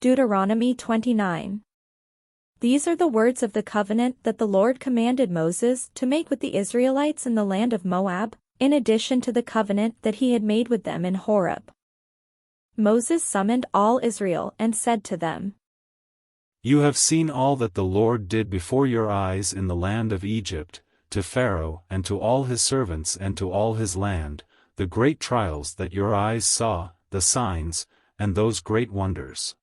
Deuteronomy 29. These are the words of the covenant that the Lord commanded Moses to make with the Israelites in the land of Moab, in addition to the covenant that he had made with them in Horeb. Moses summoned all Israel and said to them, You have seen all that the Lord did before your eyes in the land of Egypt, to Pharaoh and to all his servants and to all his land, the great trials that your eyes saw, the signs, and those great wonders.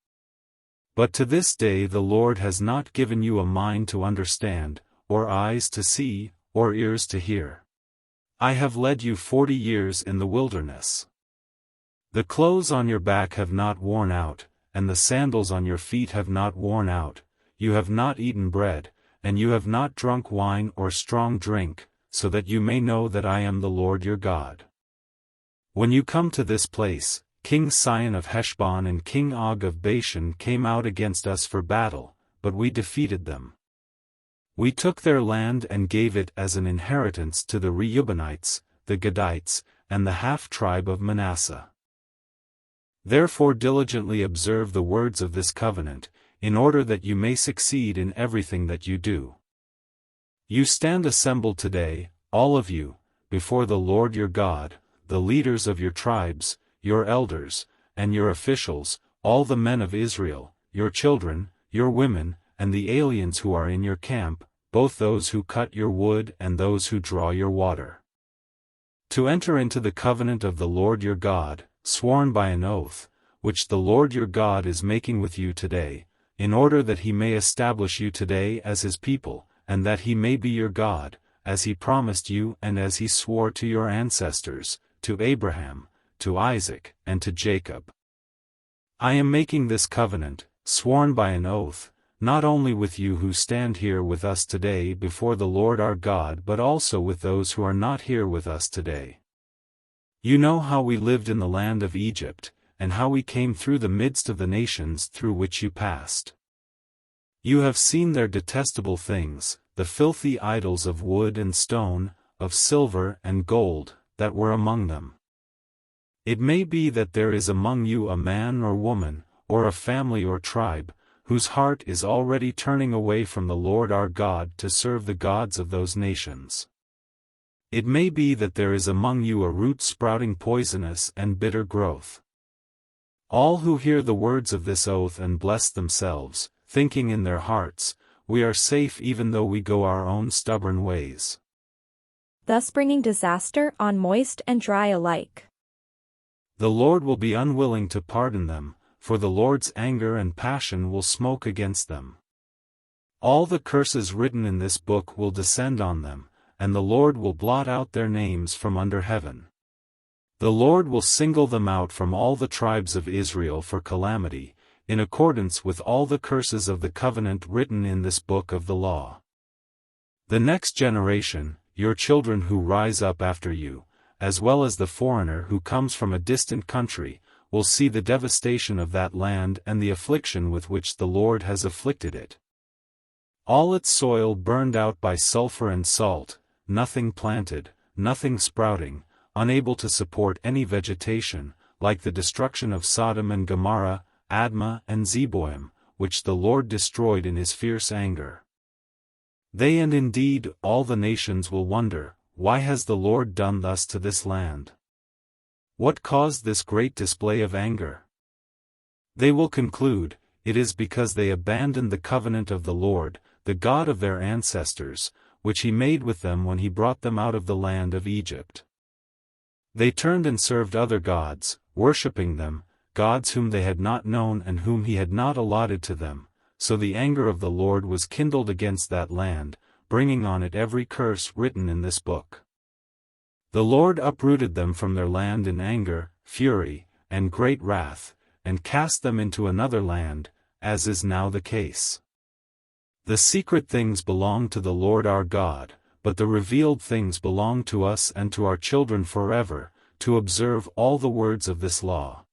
But to this day the Lord has not given you a mind to understand, or eyes to see, or ears to hear. I have led you 40 years in the wilderness. The clothes on your back have not worn out, and the sandals on your feet have not worn out. You have not eaten bread, and you have not drunk wine or strong drink, so that you may know that I am the Lord your God. When you come to this place, King Sihon of Heshbon and King Og of Bashan came out against us for battle, but we defeated them. We took their land and gave it as an inheritance to the Reubenites, the Gadites, and the half-tribe of Manasseh. Therefore diligently observe the words of this covenant, in order that you may succeed in everything that you do. You stand assembled today, all of you, before the Lord your God, the leaders of your tribes, your elders, and your officials, all the men of Israel, your children, your women, and the aliens who are in your camp, both those who cut your wood and those who draw your water. To enter into the covenant of the Lord your God, sworn by an oath, which the Lord your God is making with you today, in order that he may establish you today as his people, and that he may be your God, as he promised you and as he swore to your ancestors, to Abraham, to Isaac, and to Jacob. I am making this covenant, sworn by an oath, not only with you who stand here with us today before the Lord our God but also with those who are not here with us today. You know how we lived in the land of Egypt, and how we came through the midst of the nations through which you passed. You have seen their detestable things, the filthy idols of wood and stone, of silver and gold, that were among them. It may be that there is among you a man or woman, or a family or tribe, whose heart is already turning away from the Lord our God to serve the gods of those nations. It may be that there is among you a root sprouting poisonous and bitter growth. All who hear the words of this oath and bless themselves, thinking in their hearts, we are safe even though we go our own stubborn ways. Thus bringing disaster on moist and dry alike. The Lord will be unwilling to pardon them, for the Lord's anger and passion will smoke against them. All the curses written in this book will descend on them, and the Lord will blot out their names from under heaven. The Lord will single them out from all the tribes of Israel for calamity, in accordance with all the curses of the covenant written in this book of the law. The next generation, your children who rise up after you, as well as the foreigner who comes from a distant country, will see the devastation of that land and the affliction with which the Lord has afflicted it. All its soil burned out by sulfur and salt, nothing planted, nothing sprouting, unable to support any vegetation, like the destruction of Sodom and Gomorrah, Admah and Zeboim, which the Lord destroyed in his fierce anger. They and indeed all the nations will wonder, why has the Lord done thus to this land? What caused this great display of anger? They will conclude, it is because they abandoned the covenant of the Lord, the God of their ancestors, which he made with them when he brought them out of the land of Egypt. They turned and served other gods, worshipping them, gods whom they had not known and whom he had not allotted to them, so the anger of the Lord was kindled against that land, bringing on it every curse written in this book. The Lord uprooted them from their land in anger, fury, and great wrath, and cast them into another land, as is now the case. The secret things belong to the Lord our God, but the revealed things belong to us and to our children forever, to observe all the words of this law.